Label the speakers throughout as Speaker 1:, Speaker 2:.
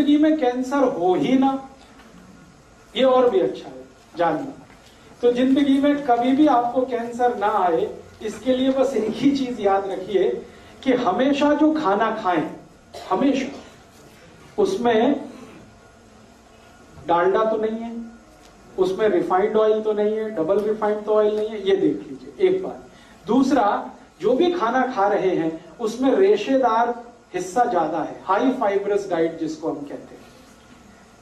Speaker 1: जिंदगी में कैंसर हो ही ना, ये और भी अच्छा है जानना। तो जिंदगी में कभी भी आपको कैंसर ना आए, इसके लिए बस एक ही चीज याद रखिए कि हमेशा जो खाना खाएं, हमेशा उसमें डालडा तो नहीं है, उसमें रिफाइंड ऑयल तो नहीं है, डबल रिफाइंड तो ऑयल नहीं है, ये देख लीजिए एक बात। दूसरा, जो भी खाना खा रहे हैं उसमें रेशेदार हिस्सा ज्यादा है, हाई फाइब्रस डाइट जिसको हम कहते हैं।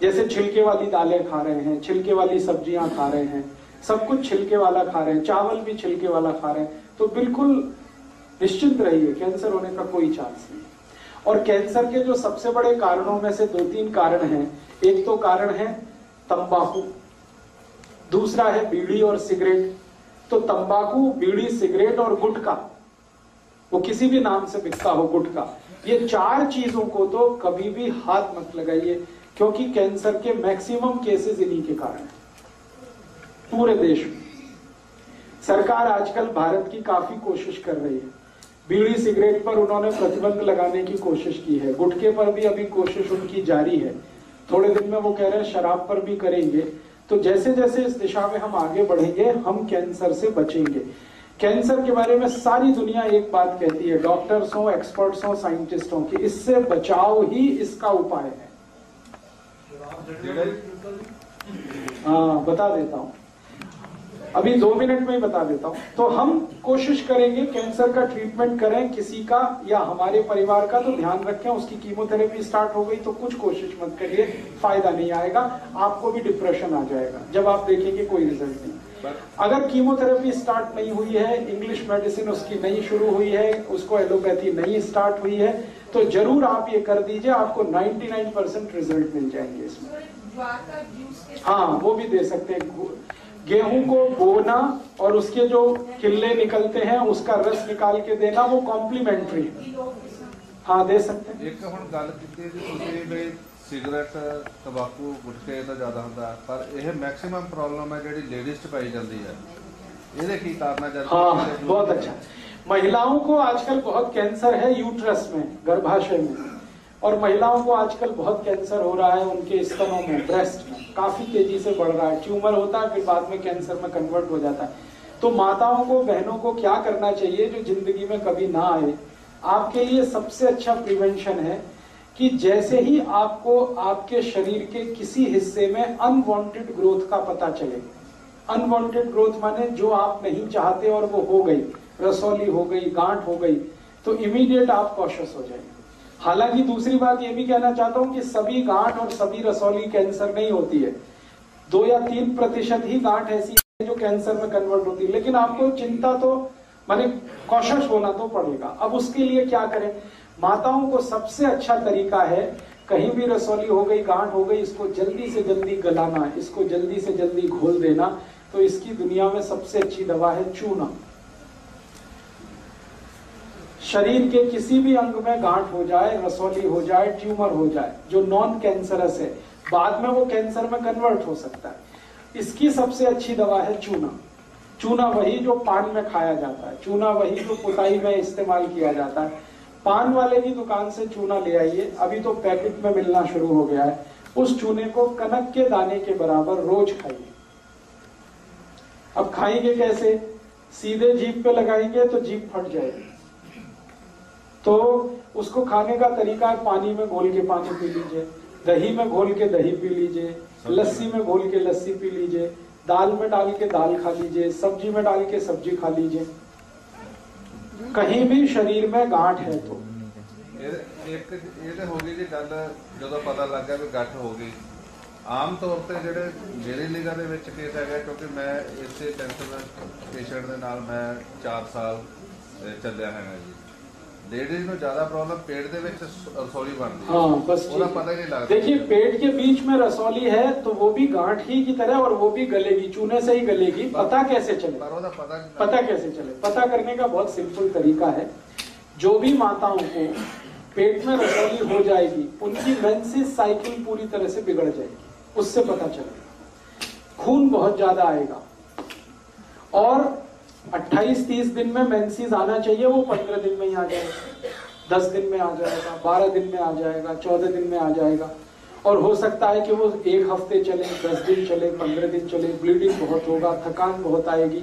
Speaker 1: जैसे छिलके वाली दालें खा रहे हैं, छिलके वाली सब्जियां खा रहे हैं, सब कुछ छिलके वाला खा रहे हैं, चावल भी छिलके वाला खा रहे हैं, तो बिल्कुल निश्चिंत रहिए, कैंसर होने का कोई चांस नहीं। और कैंसर के जो सबसे बड़े कारणों में से 2-3 कारण हैं। एक तो कारण है तंबाकू, दूसरा है बीड़ी और सिगरेट। तो तंबाकू, बीड़ी, सिगरेट और गुटखा, वो किसी भी नाम से बिकता हो गुटखा, ये 4 चीजों को तो कभी भी हाथ मत लगाइए, क्योंकि कैंसर के मैक्सिमम केसेस इन्हीं के कारण है पूरे देश में। सरकार आजकल भारत की काफी कोशिश कर रही है। बीड़ी सिगरेट पर उन्होंने प्रतिबंध लगाने की कोशिश की है, गुटखे पर भी अभी कोशिश उनकी जारी है। थोड़े दिन में वो कह रहे हैं शराब पर भी करेंगे। तो जैसे जैसे इस दिशा में हम आगे बढ़ेंगे, हम कैंसर से बचेंगे। कैंसर के बारे में सारी दुनिया एक बात कहती है, डॉक्टर्स हो, एक्सपर्ट्स हो, साइंटिस्ट हो, कि इससे बचाव ही इसका उपाय है। हाँ, बता देता हूं, अभी 2 मिनट में ही बता देता हूं। तो हम कोशिश करेंगे कैंसर का ट्रीटमेंट करें, किसी का या हमारे परिवार का, तो ध्यान रखें उसकी कीमोथेरेपी स्टार्ट हो गई तो कुछ कोशिश मत करिए, फायदा नहीं आएगा, आपको भी डिप्रेशन आ जाएगा जब आप देखेंगे कोई रिजल्ट नहीं। अगर कीमोथेरेपी स्टार्ट नहीं हुई है, इंग्लिश मेडिसिन उसकी नहीं शुरू हुई है, उसको एलोपैथी नहीं स्टार्ट हुई है, तो जरूर आप ये कर दीजिए, आपको 99% रिजल्ट मिल जाएंगे इसमें। हाँ, वो भी दे सकते हैं। गेहूं को बोना और उसके जो किल्ले निकलते हैं उसका रस निकाल के देना, वो कॉम्प्लीमेंट्री है। हाँ, दे सकते हैं।
Speaker 2: एक ਹੁਣ ਗੱਲ ਕੀਤੀ ਜੀ ਤੁਸੀਂ ਵੀ ਸਿਗਰਟ, ਤੰਬਾਕੂ, ਗੁਟਕੇ ਤਾਂ ਜ਼ਿਆਦਾ ਹੁੰਦਾ, ਪਰ ਇਹ ਮੈਕਸਿਮਮ ਪ੍ਰੋਬਲਮ ਹੈ ਜਿਹੜੀ ਲੇਡੀਜ਼ 'ਚ ਪਾਈ ਜਾਂਦੀ ਹੈ, ਇਹਦੇ ਕੀ ਕਾਰਨ ਹੈ?
Speaker 1: हाँ, बहुत अच्छा। महिलाओं को आजकल बहुत कैंसर है यूट्रस में, गर्भाशय में, और महिलाओं को आजकल बहुत कैंसर हो रहा है उनके स्तनों में, ब्रेस्ट में, काफी तेजी से बढ़ रहा है। ट्यूमर होता है, फिर बाद में कैंसर में कन्वर्ट हो जाता है। तो माताओं को, बहनों को क्या करना चाहिए जो जिंदगी में कभी ना आए? आपके लिए सबसे अच्छा प्रिवेंशन है कि जैसे ही आपको आपके शरीर के किसी हिस्से में अनवांटेड ग्रोथ का पता चले, अनवांटेड ग्रोथ माने जो आप नहीं चाहते और वो हो गई, रसौली हो गई, गांठ हो गई, तो इमीडिएट आप कॉशियस हो जाएंगे। हालांकि दूसरी बात ये भी कहना चाहता हूं कि सभी गांठ और सभी रसौली कैंसर नहीं होती है, 2 या 3% ही गांठ ऐसी है जो कैंसर में कन्वर्ट होती है। लेकिन आपको चिंता तो माने कॉशियस होना तो पड़ेगा। अब उसके लिए क्या करें? माताओं को सबसे अच्छा तरीका है, कहीं भी रसौली हो गई, गांठ हो गई, इसको जल्दी से जल्दी गलाना, इसको जल्दी से जल्दी घोल देना। तो इसकी दुनिया में सबसे अच्छी दवा है चूना। शरीर के किसी भी अंग में गांठ हो जाए, रसौली हो जाए, ट्यूमर हो जाए, जो नॉन कैंसरस है, बाद में वो कैंसर में कन्वर्ट हो सकता है, इसकी सबसे अच्छी दवा है चूना। चूना वही जो पान में खाया जाता है, चूना वही जो पुताई में इस्तेमाल किया जाता है। पान वाले की दुकान से चूना ले आइए, अभी तो पैकेट में मिलना शुरू हो गया है। उस चूने को कनक के दाने के बराबर रोज खाइए। अब खाएंगे कैसे? सीधे जीभ पे लगाएंगे तो जीभ फट जाएगी। तो उसको खाने का तरीका है, पानी में घोल के पानी पी लीजिए, दही में घोल के दही पी लीजिए, लस्सी में घोल के लस्सी पी लीजिए, दाल में डाल के दाल खा लीजिए, सब्जी में डाल के सब्जी खा लीजिए। कहीं भी शरीर में गांठ है तो
Speaker 2: एक ये हो गई जी गल, जो पता लग गया भी गठ हो गई। आम तौर पर ਜਿਹੜੇ मेरी निगाह ਦੇ ਵਿੱਚ ਕੇਸ ਹੈਗਾ, ਕਿਉਂਕਿ मैं ਇਸੇ ਕੈਂਸਰ ਪੇਸ਼ੈਂਟ ਦੇ ਨਾਲ मैं 4 ਸਾਲ ਚੱਲਿਆ ਹੈਗਾ ਜੀ। लेडीज में ज्यादा प्रॉब्लम पेट दे विच रसौली बनती है।
Speaker 1: हाँ, बस
Speaker 2: ਉਹਦਾ पता ही नहीं लगता।
Speaker 1: देखिए, पेट के बीच में रसौली है तो वो भी गांठ ही की तरह, और वो भी गलेगी, चूने से ही गलेगी। पता कैसे चले? पता कैसे चले? पता करने का बहुत सिंपल तरीका है। जो भी माताओं को पेट में रसौली हो जाएगी, उनकी मेंसेस साइकिल पूरी तरह से बिगड़ जाएगी, उससे पता चलेगा। खून बहुत ज्यादा आएगा, और 28-30 दिन में मेंसेस आना चाहिए, वो 15 दिन में ही आ जाएगा, 10 दिन में आ जाएगा, 12 दिन में आ जाएगा, 14 दिन में आ जाएगा। और हो सकता है कि वो 1 हफ्ते चले, 10 दिन चले, 15 दिन चले, ब्लीडिंग बहुत होगा, थकान बहुत आएगी,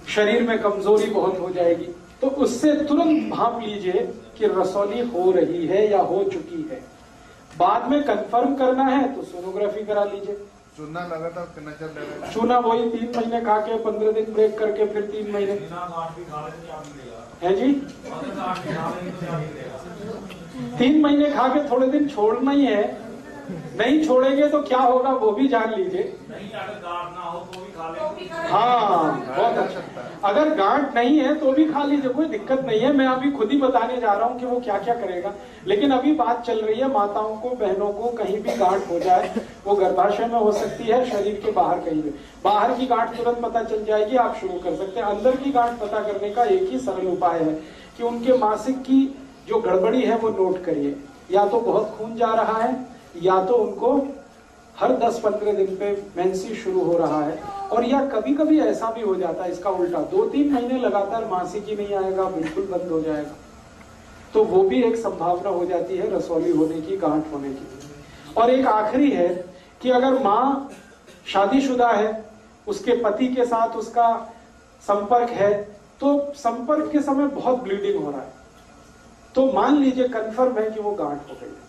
Speaker 1: शरीर में कमजोरी बहुत हो जाएगी। तो उससे तुरंत भांप लीजिए कि रसौली हो रही है या हो चुकी है। बाद में कंफर्म करना है तो सोनोग्राफी करा लीजिए।
Speaker 2: चूना लगातार कितना चल रहा है?
Speaker 1: चूना वही 3 महीने खा के 15 दिन ब्रेक करके फिर 3 महीने है जी। 3 महीने खा के थोड़े दिन छोड़ना ही है, नहीं छोड़ेंगे तो क्या होगा वो भी जान लीजिए। हाँ बहुत अच्छा। अगर गांठ नहीं है तो भी खा लीजिए, कोई दिक्कत नहीं है। मैं अभी खुद ही बताने जा रहा हूँ कि वो क्या क्या करेगा। लेकिन अभी बात चल रही है माताओं को, बहनों को कहीं भी गांठ हो जाए, वो गर्भाशय में हो सकती है, शरीर के बाहर कहीं भी। बाहर की गांठ तुरंत पता चल जाएगी, आप शुरू कर सकते हैं। अंदर की गांठ पता करने का एक ही सरल उपाय है कि उनके मासिक की जो गड़बड़ी है वो नोट करिए। या तो बहुत खून जा रहा है, या तो उनको हर 10-15 दिन पे मेंसेस शुरू हो रहा है, और या कभी कभी ऐसा भी हो जाता है इसका उल्टा, 2-3 महीने लगातार मासिक ही नहीं आएगा, बिल्कुल बंद हो जाएगा। तो वो भी एक संभावना हो जाती है रसौली होने की, गांठ होने की। और एक आखिरी है कि अगर माँ शादीशुदा है, उसके पति के साथ उसका संपर्क है, तो संपर्क के समय बहुत ब्लीडिंग हो रहा है, तो मान लीजिए कंफर्म है कि वो गांठ हो गई है।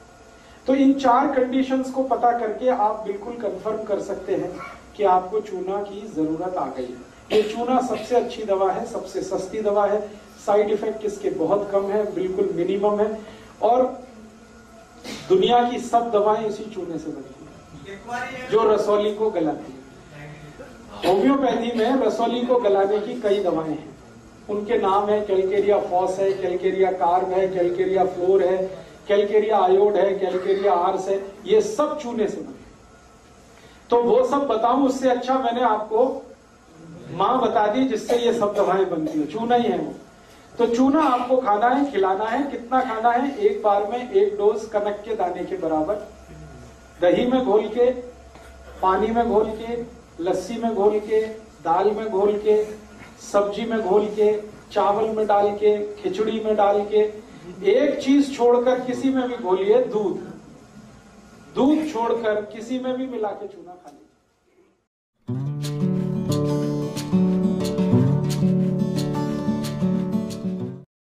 Speaker 1: तो इन 4 कंडीशंस को पता करके आप बिल्कुल कंफर्म कर सकते हैं कि आपको चूना की जरूरत आ गई है। ये चूना सबसे अच्छी दवा है, सबसे सस्ती दवा है, साइड इफेक्ट इसके बहुत कम है, बिल्कुल मिनिमम है, और दुनिया की सब दवाएं इसी चूने से बनती है जो रसौली को गलाती है। होम्योपैथी में रसौली को गलाने की कई दवाएं हैं, उनके नाम है कैलकेरिया फॉस है, कैलकेरिया कार्ब है, कैलकेरिया फ्लोर है, कैलकेरिया आयोड है, कैलकेरिया आर्स है, ये सब चूने से बने। तो वो सब बताऊं उससे अच्छा मैंने आपको मां बता दी जिससे ये सब दवाएं बनती है, चूना ही है वो। तो चूना आपको खाना है, खिलाना है। कितना खाना है? एक बार में 1 डोज कनक के दाने के बराबर, दही में घोल के, पानी में घोल के, लस्सी में घोल के, दाल में घोल के, सब्जी में घोल के, चावल में डाल के, खिचड़ी में डाल के। एक चीज छोड़कर किसी में भी घोलिए, दूध छोड़कर किसी में भी मिला के चूना खा लीजिए।